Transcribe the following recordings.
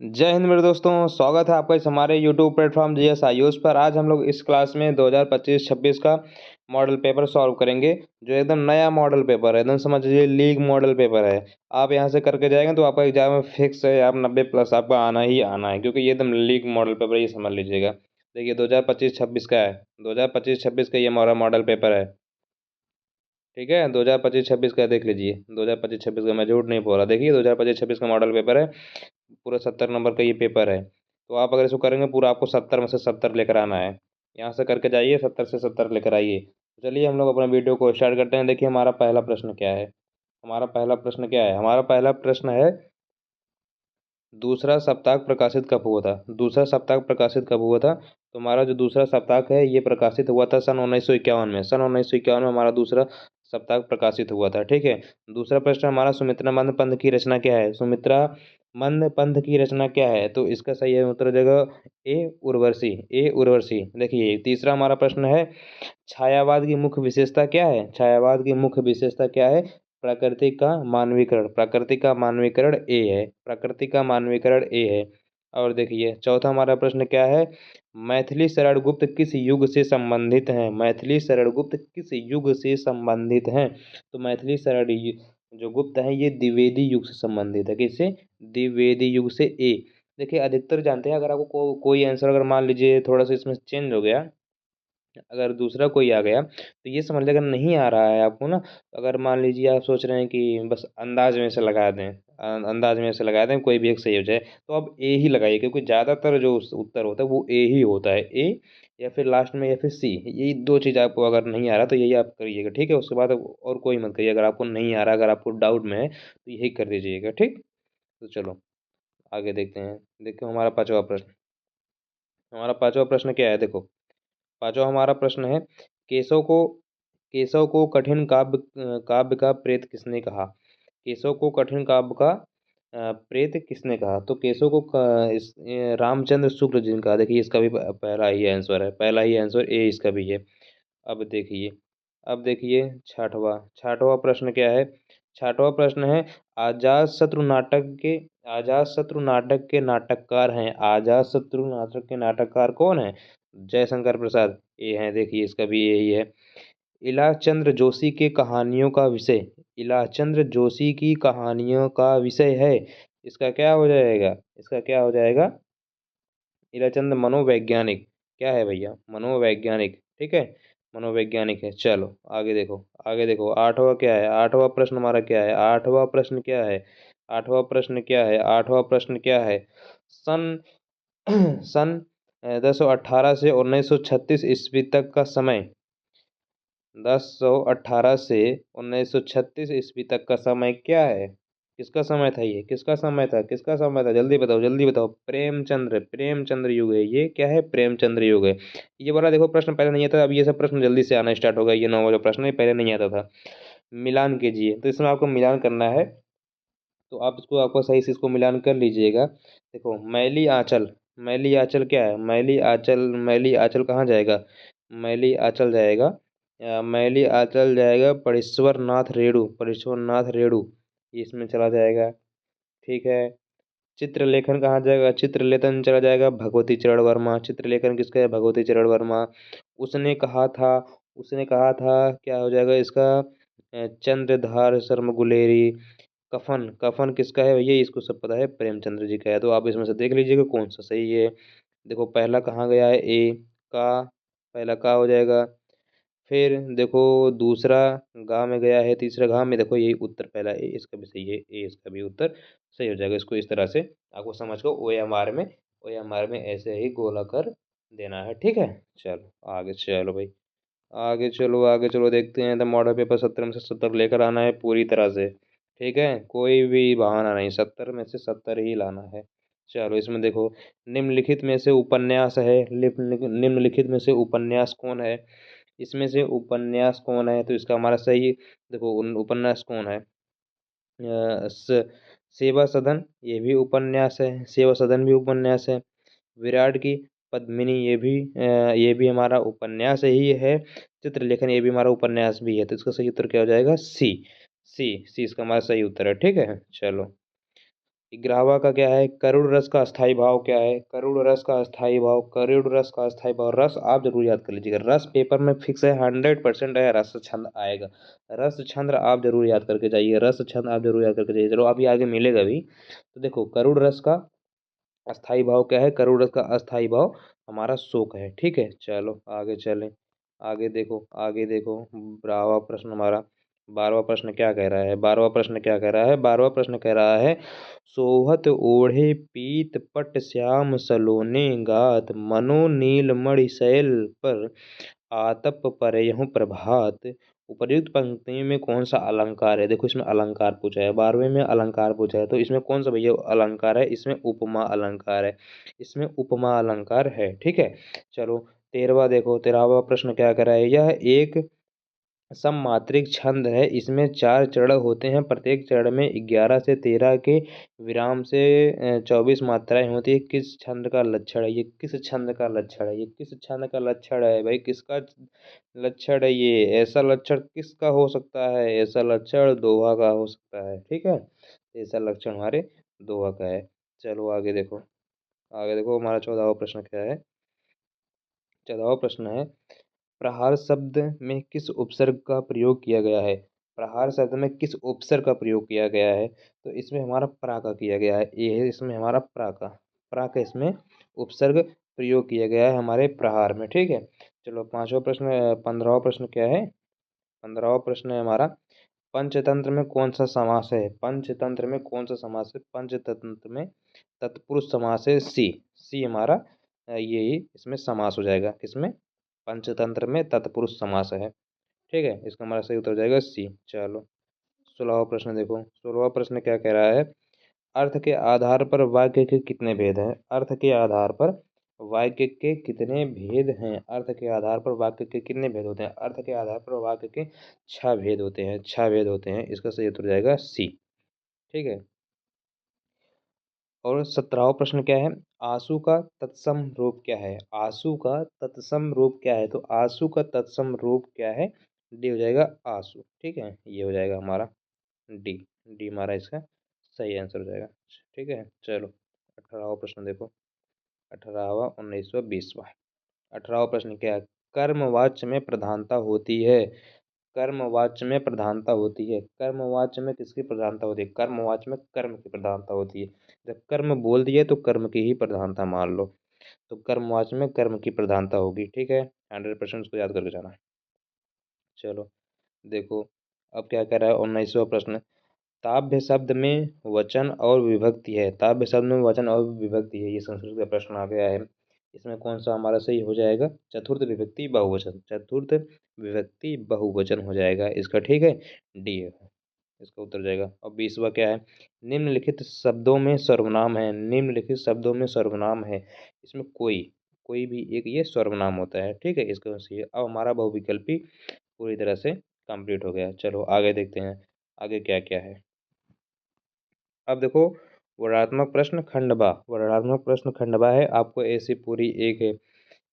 जय हिंद मेरे दोस्तों, स्वागत है आपका इस हमारे यूट्यूब प्लेटफॉर्म जीएस आयुष पर। आज हम लोग इस क्लास में 2025-26 का मॉडल पेपर सॉल्व करेंगे, जो एकदम नया मॉडल पेपर है। एकदम समझ लीजिए लीग मॉडल पेपर है। आप यहाँ से करके जाएंगे तो आपका एग्जाम में फिक्स है, आप 90 प्लस आपका आना ही आना है, क्योंकि ये एकदम लीग मॉडल पेपर, ये समझ लीजिएगा। देखिए 2025-26 का है, 2025-26 का ये हमारा मॉडल पेपर है। ठीक है, 2025-26 का देख लीजिए। 2025-26 का मैं झूठ नहीं बोल रहा। देखिए 2025-26 का मॉडल पेपर है, पूरा 70 नंबर का ये पेपर है। तो आप अगर इसको करेंगे पूरा, आपको 70 में से 70 लेकर आना है। यहाँ से करके जाइए, 70 से 70 लेकर आइए। तो चलिए हम लोग अपना वीडियो को स्टार्ट करते हैं। देखिए हमारा पहला प्रश्न क्या है। हमारा पहला प्रश्न क्या है। हमारा पहला प्रश्न है, दूसरा सप्ताह प्रकाशित कब हुआ था। दूसरा सप्ताह प्रकाशित कब हुआ था। तो हमारा जो दूसरा सप्ताह है ये प्रकाशित हुआ था सन 1951 में। सन 1951 में हमारा दूसरा सप्ताह प्रकाशित हुआ था। ठीक है। दूसरा प्रश्न हमारा, सुमित्रा मंद पंथ की रचना क्या है। सुमित्रा मंद पंथ की रचना क्या है। तो इसका सही है उत्तर जगह ए उर्वशी। ए उर्वशी। देखिए तीसरा हमारा प्रश्न है, छायावाद की मुख्य विशेषता क्या है। छायावाद की मुख्य विशेषता क्या है। प्रकृति का मानवीकरण। प्रकृति का मानवीकरण ए है। प्रकृति का मानवीकरण ए है। और देखिए चौथा हमारा प्रश्न क्या है, मैथिली शरण गुप्त किस युग से संबंधित हैं। मैथिली शरण गुप्त किस युग से संबंधित हैं। तो मैथिली शरण जो गुप्त है ये द्विवेदी युग से संबंधित है। किससे। द्विवेदी युग से। ए। देखिए अधिकतर जानते हैं। अगर आपको कोई आंसर अगर मान लीजिए थोड़ा सा इसमें चेंज हो गया, अगर दूसरा कोई आ गया तो ये समझ लें, अगर नहीं आ रहा है आपको ना, अगर मान लीजिए आप सोच रहे हैं कि बस अंदाज में से लगा दें, अंदाज में से लगा दें, कोई भी एक सही हो जाए, तो आप ए ही लगाइए, क्योंकि ज़्यादातर जो उत्तर होता है वो ए ही होता है। ए या फिर लास्ट में या फिर सी, यही दो चीज़ आपको अगर नहीं आ रहा तो यही आप करिएगा। ठीक है, उसके बाद और कोई मत करिए। अगर आपको नहीं आ रहा, अगर आपको डाउट में है तो यही कर दीजिएगा। ठीक। तो चलो आगे देखते हैं। देखो हमारा पांचवा प्रश्न। हमारा पांचवा प्रश्न क्या है, देखो। पांचवा हमारा प्रश्न है, केशव को कठिन काव्य का प्रेत किसने कहा। केशव को कठिन काव्य का प्रेत किसने कहा। तो केशव को रामचंद्र शुक्ल जी ने कहा। देखिए इसका भी पहला ही आंसर है, पहला ही आंसर ए इसका भी है। अब देखिए, अब देखिए छठवा छठवा प्रश्न क्या है। छठवा प्रश्न है, आजाद शत्रु नाटक के आजाद शत्रु नाटक के नाटककार हैं। आजाद शत्रु नाटक के नाटककार कौन है। जयशंकर प्रसाद। ये है। देखिए इसका भी यही है। इलाचंद्र जोशी के कहानियों का विषय। इलाचंद्र जोशी की कहानियों का विषय है। इसका क्या हो जाएगा। इसका क्या हो जाएगा। इलाचंद मनोवैज्ञानिक। क्या है भैया, मनोवैज्ञानिक। ठीक है, मनोवैज्ञानिक है। चलो आगे देखो, आगे देखो आठवां क्या है। आठवां प्रश्न हमारा क्या है। आठवां प्रश्न क्या है। आठवां प्रश्न क्या है। आठवां प्रश्न क्या है। सन सन 1018 से 1936 ईस्वी तक का समय। 1018 से 1936 ईस्वी तक का समय क्या है। किसका समय था ये। किसका समय था। किसका समय था, जल्दी बताओ जल्दी बताओ। प्रेमचंद्र। प्रेमचंद्र युग है ये। क्या है, प्रेमचंद्र युग है। ये वाला देखो प्रश्न पहले नहीं आता, अब ये सब प्रश्न जल्दी से आना स्टार्ट हो गया। ये नौ वाला प्रश्न ये पहले नहीं आता था। मिलान कीजिए, तो इसमें आपको मिलान करना है। तो आप इसको, आपको सही से इसको मिलान कर लीजिएगा। देखो मैली आंचल। मैली आंचल क्या है। मैली आंचल, मैली आंचल कहाँ जाएगा। मैली आंचल जाएगा, मैली आंचल जाएगा परेश्वर नाथ रेणु। परेश्वर नाथ रेणु ये इसमें चला जाएगा। ठीक है। चित्रलेखन कहाँ जाएगा। चित्रलेखन चला जाएगा भगवती चरण वर्मा। चित्रलेखन किसका है, भगवती चरण वर्मा। उसने कहा था, उसने कहा था क्या हो जाएगा इसका, चंद्रधार शर्मा गुलेरी। कफन, कफन किसका है भैया, इसको सब पता है, प्रेमचंद्र जी का है। तो आप इसमें से देख लीजिएगा कौन सा सही है। देखो पहला कहाँ गया है, ए का, पहला का हो जाएगा। फिर देखो दूसरा गाँव में गया है, तीसरा गाँव में। देखो यही उत्तर पहला ए इसका भी सही है। ए इसका भी उत्तर सही हो जाएगा। इसको इस तरह से आपको समझ को ओ एम आर में ऐसे ही गोला कर देना है। ठीक है। चलो आगे चलो भाई, आगे चलो, आगे चलो देखते हैं। तो मॉडल पेपर 70 में से 70 लेकर आना है पूरी तरह से। ठीक है, कोई भी बहाना नहीं, 70 में से 70 ही लाना है। चलो इसमें देखो, निम्नलिखित में से उपन्यास है। निम्नलिखित में से उपन्यास कौन है। इसमें से उपन्यास कौन है। तो इसका हमारा सही, देखो उपन्यास कौन है। सेवा सदन ये भी उपन्यास है। सेवा सदन भी उपन्यास है। विराट की पद्मिनी ये भी हमारा उपन्यास ही है। चित्रलेखन ये भी हमारा उपन्यास भी है। तो इसका सही उत्तर क्या हो जाएगा, सी। सी सी इसका हमारा सही उत्तर है। ठीक है। चलो 11वां का क्या है, करुड़ रस का अस्थाई भाव क्या है, करुड़ रस का अस्थाई भाव, करुड़ रस का अस्थाई भाव। रस आप जरूर याद कर लीजिएगा, रस पेपर में फिक्स है, 100% है, रस छंद आएगा। रस छंद आप जरूर याद करके जाइए, रस छंद आप जरूर याद करके जाइए। चलो अभी आगे मिलेगा भी। तो देखो करुड़ रस का अस्थाई भाव क्या है, करुड़ रस का अस्थाई भाव हमारा शोक है। ठीक है, चलो आगे चलें। आगे देखो, आगे देखो, 12वां प्रश्न हमारा। 12वां प्रश्न क्या कह रहा है, 12वां प्रश्न क्या कह रहा है, 12वां प्रश्न कह रहा है, सोहत ओढ़े पीत पट श्याम सलोने गात, मनो नील मणि शैल पर आतप परयहु प्रभात। उपर्युक्त पंक्ति में कौन सा अलंकार है। देखो इसमें अलंकार पूछा है, 12वें में अलंकार पूछा है, तो इसमें कौन सा भैया अलंकार है, इसमें उपमा अलंकार है, इसमें उपमा अलंकार है। ठीक है, चलो 13वां देखो, 13वां प्रश्न क्या कर रहा है, यह एक सममात्रिक छंद है, इसमें 4 चरण होते हैं, प्रत्येक चरण में 11 से 13 के विराम से 24 मात्राएं होती है। किस छंद का लक्षण है, ये किस छंद का लक्षण है, ये किस छंद का लक्षण है भाई, किसका लक्षण है ये, ऐसा लक्षण किसका हो सकता है, ऐसा लक्षण दोहा का हो सकता है। ठीक है, ऐसा लक्षण हमारे दोहा का है। चलो आगे देखो, आगे देखो हमारा 14वां प्रश्न क्या है। 14वां प्रश्न है, प्रहार शब्द में किस उपसर्ग का प्रयोग किया गया है। प्रहार शब्द में किस उपसर्ग का प्रयोग किया गया है, तो इसमें हमारा प्रा का किया गया है, ये है इसमें हमारा प्रा का इसमें उपसर्ग प्रयोग किया गया है हमारे प्रहार में। ठीक है, चलो 5वां प्रश्न, 15वां प्रश्न क्या है, 15वां प्रश्न है हमारा, पंचतंत्र में कौन सा समास है, पंचतंत्र में कौन सा समास है, पंचतंत्र में तत्पुरुष समास है, सी। सी हमारा यही इसमें समास हो जाएगा, किसमें, पंचतंत्र में तत्पुरुष समास है। ठीक है, इसका हमारा सही उत्तर हो जाएगा सी। चलो 16वां प्रश्न देखो, 16वां प्रश्न क्या कह रहा है, अर्थ के आधार पर वाक्य के कितने भेद हैं, अर्थ के आधार पर वाक्य के कितने भेद हैं, अर्थ के आधार पर वाक्य के कितने भेद होते हैं, अर्थ के आधार पर वाक्य के 6 भेद होते हैं, 6 भेद होते हैं, इसका सही उत्तर हो जाएगा सी। ठीक है, और 17वां प्रश्न क्या है, आंसू का तत्सम रूप क्या है, आंसू का तत्सम रूप क्या है, तो आंसू का तत्सम रूप क्या है, डी हो जाएगा आंसू। ठीक है, ये हो जाएगा हमारा डी, डी हमारा इसका सही आंसर हो जाएगा। ठीक है, चलो 18वां प्रश्न देखो, 18वां 19वां 20वां। 18वां प्रश्न क्या है, कर्मवाच्य में प्रधानता होती है, कर्मवाच्य में प्रधानता होती है, कर्मवाच्य में किसकी प्रधानता होती है, कर्मवाच्य में कर्म की प्रधानता होती है। जब कर्म बोल दिए तो कर्म की ही प्रधानता मान लो, तो कर्मवाच्य में कर्म की प्रधानता होगी। ठीक है, 100% उसको याद करके जाना। चलो देखो, अब क्या कर रहा है 19वां प्रश्न, ताभ्य शब्द में वचन और विभक्ति है, ताभ्य शब्द में वचन और विभक्ति है, ये संस्कृत का प्रश्न आ गया है। इसमें कौन सा हमारा सही हो जाएगा, चतुर्थ विभक्ति बहुवचन, चतुर्थ विभक्ति बहुवचन हो जाएगा इसका। ठीक है, डी है इसका उत्तर जाएगा। और 20वां क्या है, निम्नलिखित शब्दों में सर्वनाम है, निम्नलिखित शब्दों में सर्वनाम है, इसमें कोई, कोई भी एक ये सर्वनाम होता है। ठीक है, इसका सही है। अब हमारा बहुविकल्पी पूरी तरह से कंप्लीट हो गया। चलो आगे देखते हैं, आगे क्या क्या है। अब देखो, वर्णनात्मक प्रश्न खंडवा, वर्णनात्मक प्रश्न खंडवा है, आपको ऐसी पूरी एक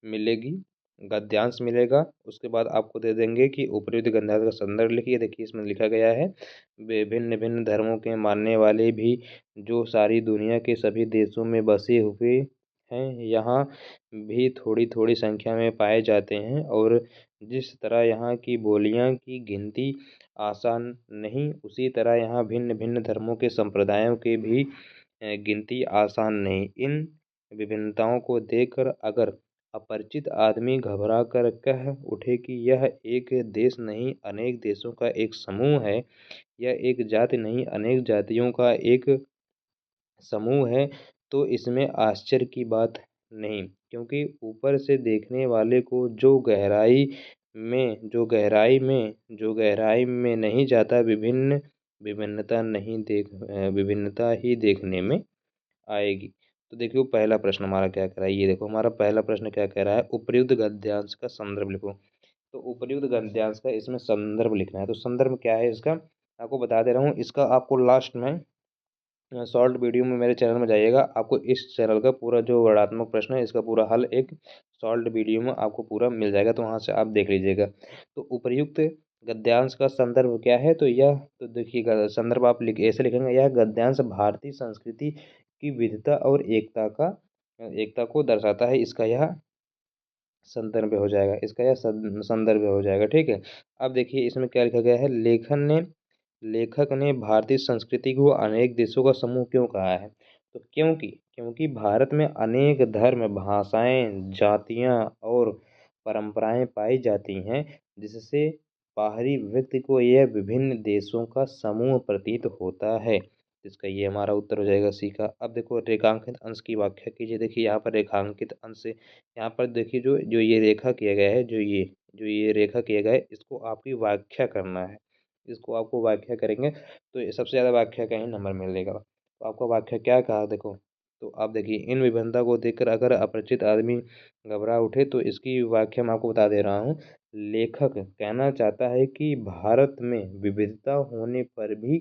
मिलेगी, गद्यांश मिलेगा, उसके बाद आपको दे देंगे कि उपयुक्त गद्यांश का संदर्भ लिखिए। देखिए इसमें लिखा गया है, विभिन्न भिन्न धर्मों के मानने वाले भी जो सारी दुनिया के सभी देशों में बसे हुए हैं, यहाँ भी थोड़ी थोड़ी संख्या में पाए जाते हैं, और जिस तरह यहाँ की बोलियाँ की गिनती आसान नहीं, उसी तरह यहाँ भिन्न भिन्न धर्मों के संप्रदायों के भी गिनती आसान नहीं। इन विभिन्नताओं को देखकर अगर अपरिचित आदमी घबरा कर कह उठे कि यह एक देश नहीं अनेक देशों का एक समूह है, यह एक जाति नहीं अनेक जातियों का एक समूह है, तो इसमें आश्चर्य की बात नहीं, क्योंकि ऊपर से देखने वाले को जो गहराई में नहीं जाता, विभिन्नता ही देखने में आएगी। तो देखिए पहला प्रश्न हमारा क्या कह रहा है, ये देखो हमारा पहला प्रश्न क्या कह रहा है, उपर्युक्त गद्यांश का संदर्भ लिखो। तो उपर्युक्त गद्यांश का इसमें संदर्भ लिखना है, तो संदर्भ क्या है इसका आपको बता दे रहा हूँ, इसका आपको लास्ट में शॉर्ट वीडियो में मेरे चैनल में जाइएगा, आपको इस चैनल का पूरा जो वर्णात्मक प्रश्न है इसका पूरा हल एक शॉर्ट वीडियो में आपको पूरा मिल जाएगा, तो वहाँ से आप देख लीजिएगा। तो उपर्युक्त गद्यांश का संदर्भ क्या है, तो यह तो देखिएगा संदर्भ आप ऐसे लिखेंगे, यह गद्यांश भारतीय संस्कृति की विविधता और एकता को दर्शाता है। इसका यह संदर्भ हो जाएगा, इसका यह संदर्भ हो जाएगा। ठीक है। अब देखिए इसमें क्या लिखा गया है, लेखक ने भारतीय संस्कृति को अनेक देशों का समूह क्यों कहा है, तो क्योंकि क्योंकि भारत में अनेक धर्म, भाषाएं, जातियां और परंपराएं पाई जाती हैं, जिससे बाहरी व्यक्ति को यह विभिन्न देशों का समूह प्रतीत होता है। इसका ये हमारा उत्तर हो जाएगा सी का। अब देखो रेखांकित अंश की व्याख्या कीजिए। देखिए यहाँ पर रेखांकित अंश, यहाँ पर देखिए जो जो ये रेखा किया गया है, जो ये रेखा किया गया है, इसको आपकी व्याख्या करना है। इसको आपको व्याख्या करेंगे तो ये सबसे ज़्यादा व्याख्या का ही नंबर मिलेगा। तो आपको व्याख्या क्या कहा देखो, तो आप देखिए इन विभिन्नता को देखकर अगर अपरिचित आदमी घबरा उठे तो इसकी व्याख्या मैं आपको बता दे रहा हूँ। लेखक कहना चाहता है कि भारत में विविधता होने पर भी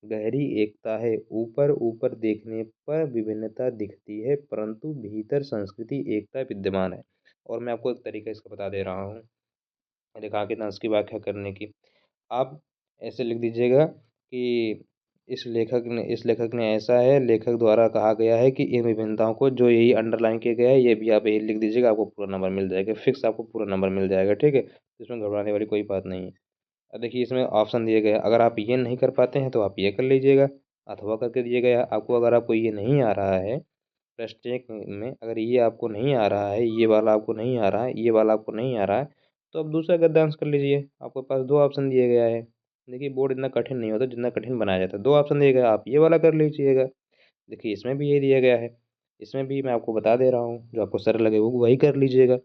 गहरी एकता है। ऊपर ऊपर देखने पर विभिन्नता दिखती है, परंतु भीतर संस्कृति एकता विद्यमान है। और मैं आपको एक तरीका इसका बता दे रहा हूँ रेखांकित अंश की व्याख्या करने की। आप ऐसे लिख दीजिएगा कि इस लेखक ने ऐसा है, लेखक द्वारा कहा गया है कि इन विभिन्नताओं को, जो यही अंडरलाइन किया गया है, ये भी आप यही लिख दीजिएगा, आपको पूरा नंबर मिल जाएगा, फिक्स आपको पूरा नंबर मिल जाएगा। ठीक है, इसमें घबराने वाली कोई बात नहीं है। अब देखिए इसमें ऑप्शन दिए गए हैं, अगर आप ये नहीं कर पाते हैं तो आप ये कर लीजिएगा, अथवा करके दिए गया है आपको। अगर आपको ये नहीं आ रहा है प्रश्न एक में, अगर ये आपको नहीं आ रहा है, ये वाला आपको नहीं आ रहा है, ये वाला आपको नहीं आ रहा है, तो आप दूसरा गद्यांश कर लीजिए। आपके पास दो ऑप्शन दिए गया है। देखिए बोर्ड इतना कठिन नहीं होता जितना कठिन बनाया जाता है। दो ऑप्शन दिए गए, आप ये वाला कर लीजिएगा। देखिए इसमें भी यही दिया गया है, इसमें भी मैं आपको बता दे रहा हूँ, जो आपको सरल लगे वो वही कर लीजिएगा।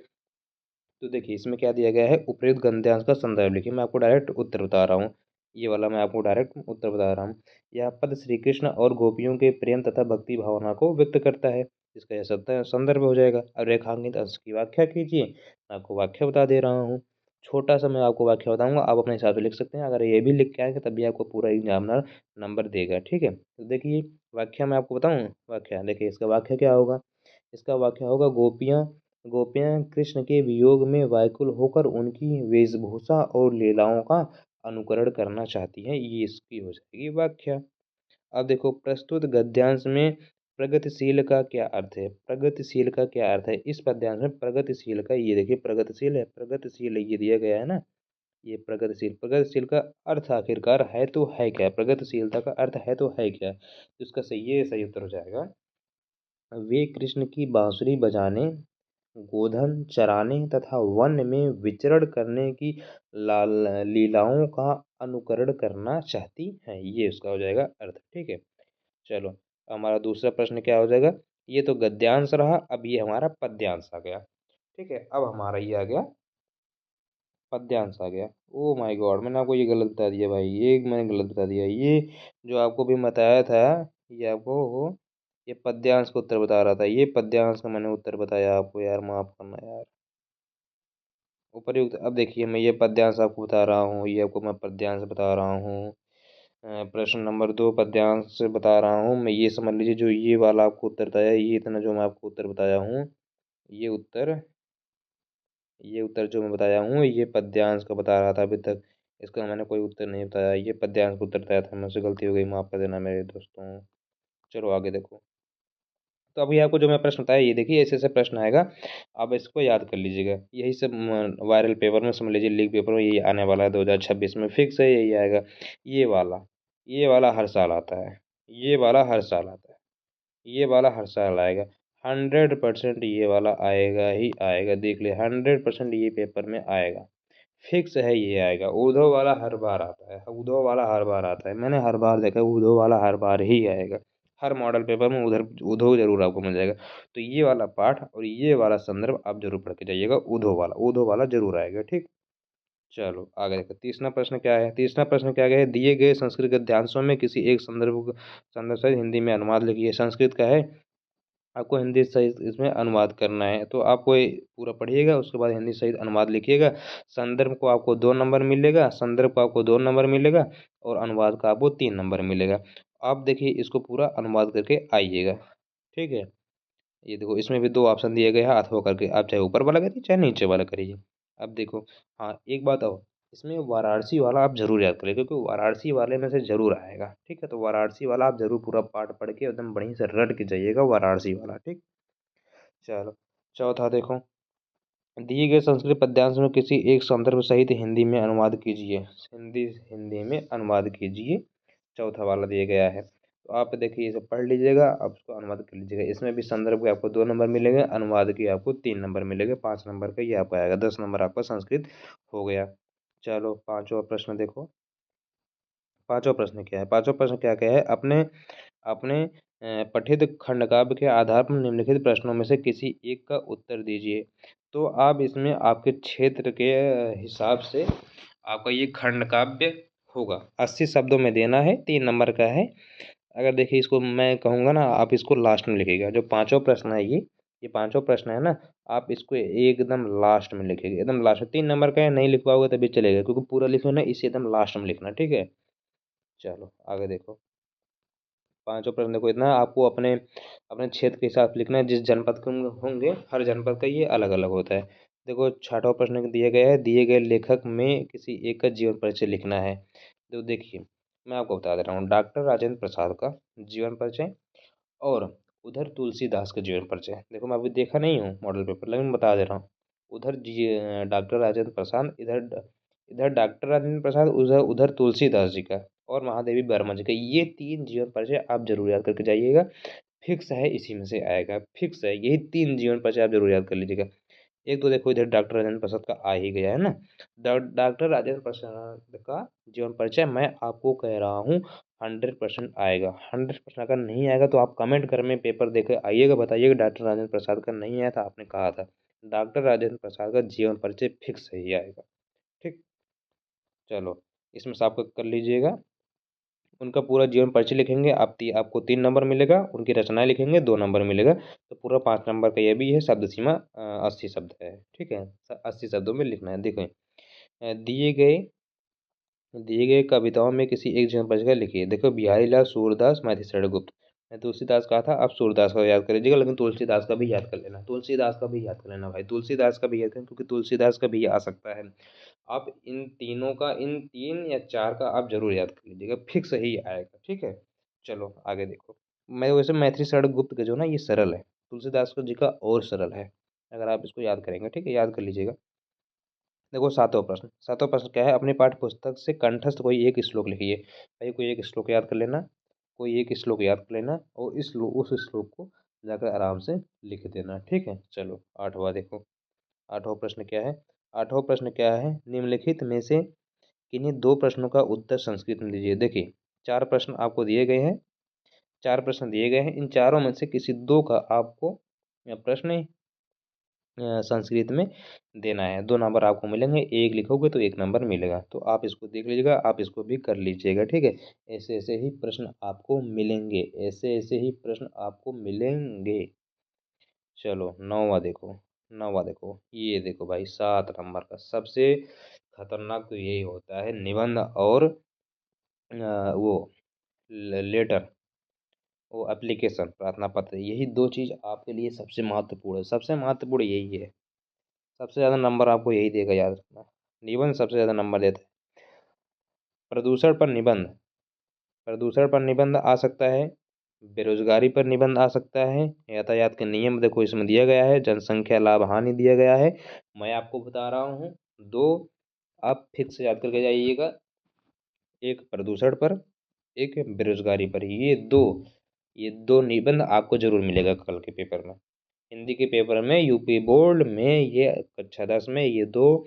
तो देखिए इसमें क्या दिया गया है, उपयुक्त गद्यांश का संदर्भ लिखिए। मैं आपको डायरेक्ट उत्तर बता रहा हूँ, ये वाला मैं आपको डायरेक्ट उत्तर बता रहा हूँ। यह पद श्री कृष्ण और गोपियों के प्रेम तथा भक्ति भावना को व्यक्त करता है। इसका यह संदर्भ हो जाएगा। अब रेखांकित अंश की व्याख्या कीजिए। मैं आपको व्याख्या बता दे रहा हूँ, छोटा सा मैं आपको व्याख्या बताऊंगा, आप अपने हिसाब से लिख सकते हैं। अगर ये भी लिख के आएंगे तब भी आपको पूरा एग्जामिनर नंबर देगा। ठीक है, तो देखिए व्याख्या मैं आपको बताऊँ। व्याख्या देखिए, इसका व्याख्या क्या होगा, इसका व्याख्या होगा, गोपियाँ गोपियाँ कृष्ण के वियोग में व्याकुल होकर उनकी वेशभूषा और लीलाओं का अनुकरण करना चाहती हैं। ये इसकी हो जाएगी व्याख्या। अब देखो प्रस्तुत गद्यांश में प्रगतिशील का क्या अर्थ है, प्रगतिशील का क्या अर्थ है। इस पद्यांश में प्रगतिशील का, ये देखिए प्रगतिशील है, प्रगतिशील ये दिया गया है ना, ये प्रगतिशील, प्रगतिशील का अर्थ आखिरकार है तो है क्या, प्रगतिशीलता का अर्थ है तो है क्या, तो इसका सही, ये सही उत्तर हो जाएगा। वे कृष्ण की बांसुरी बजाने, गोधन चराने तथा वन में विचरण करने की लाल लीलाओं का अनुकरण करना चाहती हैं, ये उसका हो जाएगा अर्थ। ठीक है, चलो हमारा दूसरा प्रश्न क्या हो जाएगा, ये तो गद्यांश रहा, अब ये हमारा पद्यांश आ गया। ठीक है, अब हमारा ये आ गया पद्यांश आ गया। ओ माय गॉड, मैंने आपको ये गलत बता दिया भाई, ये मैंने गलत बता दिया। ये जो आपको भी बताया था, ये आपको ये पद्यांश का उत्तर बता रहा था, ये पद्यांश का मैंने उत्तर बताया आपको यार, माफ करना यार। उपर्युक्त, अब देखिए मैं ये पद्यांश आपको बता रहा हूँ, ये आपको मैं पद्यांश बता रहा हूँ। प्रश्न नंबर 2 पद्यांश बता रहा हूँ मैं, ये समझ लीजिए जो ये वाला आपको उत्तर बताया, ये इतना जो मैं आपको उत्तर बताया हूँ, ये उत्तर ये उत्तर जो मैं बताया हूँ, ये पद्यांश का बता रहा था अभी तक। इसका मैंने कोई उत्तर नहीं बताया, ये पद्यांश का उत्तर बताया था, मुझसे गलती हो गई, माफ़ कर देना मेरे दोस्तों। चलो आगे देखो। तो अभी आपको जो मैं प्रश्न बताया, ये देखिए ऐसे ऐसे प्रश्न आएगा, आप इसको याद कर लीजिएगा। यही सब वायरल पेपर में समझ लीजिए, लीग पेपर में यही आने वाला है 2026 में, फिक्स है यही आएगा। ये वाला ये वाला हर साल आता है, ये वाला हर साल आता है, ये वाला हर साल आएगा। 100% ये वाला आएगा ही आएगा, देख ले 100% ये पेपर में आएगा, फिक्स है ये आएगा। ऊधो वाला हर बार आता है, ऊधो वाला हर बार आता है, मैंने हर बार देखा है, ऊधो वाला हर बार ही आएगा। हर मॉडल पेपर में उधर ऊधो जरूर आपको मिल जाएगा। तो ये वाला पाठ और ये वाला संदर्भ आप जरूर पढ़ के जाइएगा, ऊधो वाला जरूर आएगा। ठीक, चलो आगे देखो। तीसरा प्रश्न क्या है, तीसरा प्रश्न क्या है, दिए गए संस्कृत गद्यांशों में किसी एक संदर्भ सहित हिंदी में अनुवाद लिखिए। संस्कृत का है, आपको हिंदी सहित इसमें अनुवाद करना है, तो आपको ये पूरा पढ़िएगा, उसके बाद हिंदी सहित अनुवाद लिखिएगा। संदर्भ को आपको 2 नंबर मिलेगा, संदर्भ को आपको 2 नंबर मिलेगा, और अनुवाद का आपको 3 नंबर मिलेगा। आप देखिए इसको पूरा अनुवाद करके आइएगा। ठीक है, ये देखो इसमें भी 2 ऑप्शन दिए गए हैं, अथवा करके आप चाहे ऊपर वाला करिए चाहे नीचे वाला करिए। अब देखो, हाँ एक बात और, इसमें वाराणसी वाला आप जरूर याद करें, क्योंकि वाराणसी वाले में से जरूर आएगा। ठीक है, तो वाराणसी वाला आप जरूर पूरा पाठ पढ़ के एकदम बढ़िया से रट के जाइएगा वाराणसी वाला। ठीक। चलो, चौथा देखो, दिए गए संस्कृत पद्यांश में किसी एक संदर्भ सहित हिंदी में अनुवाद कीजिए। हिंदी हिंदी में अनुवाद कीजिए, चौथा वाला दिया गया है। तो आप देखिए, इसे पढ़ लीजिएगा, आप उसको अनुवाद कर लीजिएगा। इसमें भी संदर्भ के आपको 2 नंबर मिलेंगे, अनुवाद के आपको 3 नंबर मिलेंगे, 5 नंबर का ये आपको आएगा, 10 नंबर आपका संस्कृत हो गया। चलो, पांचवा प्रश्न देखो। पांचवा प्रश्न क्या है? पांचवा प्रश्न क्या है? अपने अपने पठित खंडकाव्य के आधार पर निम्नलिखित प्रश्नों में से किसी एक का उत्तर दीजिए। तो आप इसमें आपके क्षेत्र के हिसाब से आपका ये खंडकाव्य होगा। 80 शब्दों में देना है, 3 नंबर का है। अगर देखिए, इसको मैं कहूँगा ना, आप इसको लास्ट में लिखिएगा। जो पांचवा प्रश्न है, ये पांचवा प्रश्न है ना, आप इसको एकदम लास्ट में लिखिएगा, एकदम लास्ट में। 3 नंबर का है, नहीं लिख पाओगे तभी चलेगा, क्योंकि पूरा लिखो ना, इसे एकदम लास्ट में लिखना। ठीक है। चलो, आगे देखो। पांचों प्रश्न देखो, इतना आपको अपने अपने क्षेत्र के हिसाब से लिखना है। जिस जनपद के होंगे, हर जनपद का ये अलग अलग होता है। देखो, छठवां प्रश्न दिया गया है, दिए गए लेखक में किसी एक का जीवन परिचय लिखना है। तो देखिए, मैं आपको बता दे रहा हूँ, डॉक्टर राजेंद्र प्रसाद का जीवन परिचय और उधर तुलसीदास का जीवन परिचय। देखो, मैं अभी देखा नहीं हूँ मॉडल पेपर, लेकिन बता दे रहा हूँ। उधर डॉक्टर राजेंद्र प्रसाद, इधर इधर डॉक्टर राजेंद्र प्रसाद, उधर उधर तुलसीदास जी का और महादेवी वर्मा जी का, ये 3 जीवन परिचय आप जरूर याद करके जाइएगा। फिक्स है, इसी में से आएगा, फिक्स है, यही 3 जीवन परिचय आप जरूर याद कर लीजिएगा। एक तो देखो, इधर डॉक्टर राजेंद्र प्रसाद का आ ही गया है ना। डॉक्टर राजेंद्र प्रसाद का जीवन परिचय मैं आपको कह रहा हूँ 100% आएगा। 100% अगर नहीं आएगा तो आप कमेंट कर में पेपर देकर आइएगा, बताइएगा डॉक्टर राजेंद्र प्रसाद का नहीं आया था, आपने कहा था। डॉक्टर राजेंद्र प्रसाद का जीवन परिचय फिक्स ही आएगा। ठीक। चलो, इसमें से आपको कर लीजिएगा। उनका पूरा जीवन परिचय लिखेंगे आप, आपको 3 नंबर मिलेगा। उनकी रचनाएं लिखेंगे, 2 नंबर मिलेगा। तो पूरा 5 नंबर का ये भी है। शब्द सीमा 80 शब्द है। ठीक है, 80 शब्दों में लिखना है। देखो, दिए गए कविताओं में किसी एक जीवन परिचय लिखिए। देखो, बिहारी लाल, सूरदास, माधवशरण गुप्त। मैं तुलसीदास कहा था, आप सूरदास का याद कर लीजिएगा, लेकिन तुलसीदास का भी याद कर लेना, तुलसीदास का भी याद कर लेना भाई, तुलसीदास का भी याद करें, क्योंकि तुलसीदास का भी आ सकता है। आप इन तीनों का, इन 3 या 4 का आप जरूर याद कर लीजिएगा, फिक्स ही आएगा। ठीक है। चलो, आगे देखो। मैं वैसे मैथिली शरण गुप्त का जो ना, ये सरल है। तुलसीदास को जी का और सरल है, अगर आप इसको याद करेंगे। ठीक है, याद कर लीजिएगा। देखो, सातवां प्रश्न क्या है? अपनी पाठ्य पुस्तक से कंठस्थ कोई एक श्लोक लिखिए। भाई, कोई एक श्लोक याद कर लेना, कोई एक श्लोक याद कर लेना, और उस श्लोक को जाकर आराम से लिख देना। ठीक है। चलो, आठवां देखो। आठवां प्रश्न क्या है? आठवां प्रश्न क्या है? निम्नलिखित में से किन्हीं 2 प्रश्नों का उत्तर संस्कृत में दीजिए। देखिए, 4 प्रश्न आपको दिए गए हैं, 4 प्रश्न दिए गए हैं। इन चारों में से किसी 2 का आपको प्रश्न संस्कृत में देना है। 2 नंबर आपको मिलेंगे, एक लिखोगे तो 1 नंबर मिलेगा। तो आप इसको देख लीजिएगा, आप इसको भी कर लीजिएगा। ठीक है। ऐसे ऐसे ही प्रश्न आपको मिलेंगे, ऐसे ऐसे ही प्रश्न आपको मिलेंगे। चलो, नौवा देखो, ये देखो भाई, 7 नंबर का सबसे खतरनाक तो यही होता है, निबंध और वो लेटर, वो एप्लीकेशन, प्रार्थना पत्र। यही 2 चीज़ आपके लिए सबसे महत्वपूर्ण है, सबसे महत्वपूर्ण यही है। सबसे ज़्यादा नंबर आपको यही देगा, याद रखना। निबंध सबसे ज़्यादा नंबर देता है। प्रदूषण पर निबंध, प्रदूषण पर निबंध आ सकता है, बेरोजगारी पर निबंध आ सकता है, यातायात के नियम देखो इसमें दिया गया है, जनसंख्या लाभ हानि दिया गया है। मैं आपको बता रहा हूँ, 2 आप फिक्स याद करके जाइएगा, एक प्रदूषण पर, एक बेरोजगारी पर। ये दो निबंध आपको जरूर मिलेगा कल के पेपर में, हिंदी के पेपर में, यूपी बोर्ड में। ये कक्षा 10 में ये 2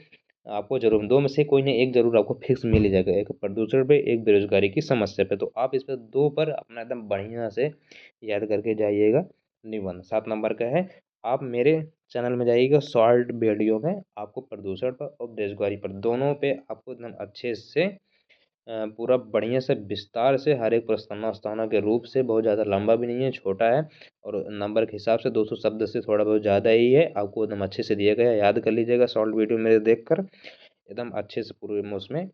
आपको जरूर, 2 में से कोई ना एक जरूर आपको फिक्स मिल ही जाएगा, एक प्रदूषण पे, एक बेरोजगारी की समस्या पे। तो आप इस पर 2 पर अपना एकदम बढ़िया से याद करके जाइएगा। निबंध 7 नंबर का है। आप मेरे चैनल में जाइएगा, शॉर्ट वीडियो में आपको प्रदूषण पर और बेरोजगारी पर, दोनों पे आपको एकदम अच्छे से पूरा बढ़िया से विस्तार से हर एक प्रस्तावना प्रस्तावना के रूप से, बहुत ज़्यादा लंबा भी नहीं है, छोटा है, और नंबर के हिसाब से 200 शब्द से थोड़ा बहुत ज़्यादा ही है, आपको एकदम अच्छे से दिया गया है। याद कर लीजिएगा, शॉर्ट वीडियो मेरे देख कर एकदम अच्छे से पूरे में उसमें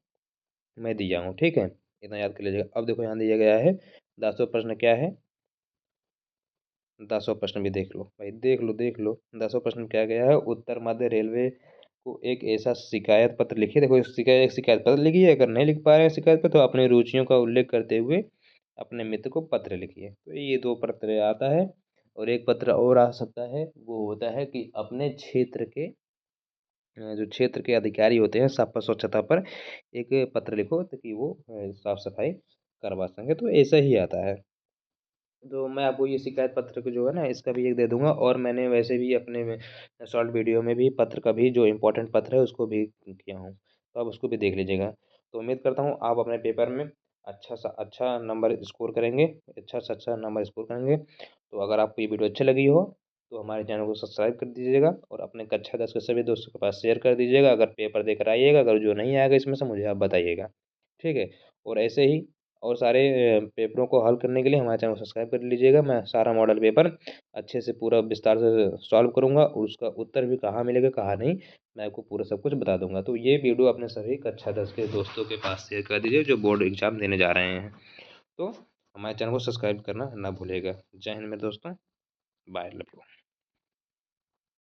मैं दिया हूँ। ठीक है, इतना याद कर लीजिएगा। अब देखो, यहाँ दिया गया है 10वां प्रश्न क्या है? 10वां प्रश्न भी देख लो भाई, देख लो। 10वां प्रश्न क्या गया है? उत्तर मध्य रेलवे को एक ऐसा शिकायत पत्र लिखिए। देखो शिकायत पत्र लिखिए, अगर नहीं लिख पा रहे हैं शिकायत पत्र तो अपनी रुचियों का उल्लेख करते हुए अपने मित्र को पत्र लिखिए। तो ये 2 पत्र आता है। और एक पत्र और आ सकता है, वो होता है कि अपने क्षेत्र के जो क्षेत्र के अधिकारी होते हैं सब पर स्वच्छता पर एक पत्र लिखो ताकि वो साफ सफाई करवा सकें। तो ऐसा ही आता है। तो मैं आपको ये शिकायत पत्र को जो है ना इसका भी एक दे दूंगा, और मैंने वैसे भी अपने शॉर्ट वीडियो में भी पत्र का भी जो इम्पोर्टेंट पत्र है उसको भी किया हूँ, तो आप उसको भी देख लीजिएगा। तो उम्मीद करता हूँ आप अपने पेपर में अच्छा नंबर स्कोर करेंगे, अच्छा से अच्छा नंबर स्कोर करेंगे। तो अगर आपको ये वीडियो अच्छी लगी हो तो हमारे चैनल को सब्सक्राइब कर दीजिएगा, और अपने कक्षा 10 के सभी दोस्तों के पास शेयर कर दीजिएगा। अगर पेपर देकर आइएगा, अगर जो नहीं आएगा इसमें से मुझे आप बताइएगा, ठीक है। और ऐसे ही और सारे पेपरों को हल करने के लिए हमारे चैनल को सब्सक्राइब कर लीजिएगा। मैं सारा मॉडल पेपर अच्छे से पूरा विस्तार से सॉल्व करूँगा, और उसका उत्तर भी कहाँ मिलेगा कहाँ नहीं मैं आपको पूरा सब कुछ बता दूंगा। तो ये वीडियो अपने सभी कक्षा 10 के दोस्तों के पास शेयर कर दीजिए जो बोर्ड एग्जाम देने जा रहे हैं। तो हमारे चैनल को सब्सक्राइब करना ना भूलिएगा। जय हिंद मेरे दोस्तों, बाय, लव यू।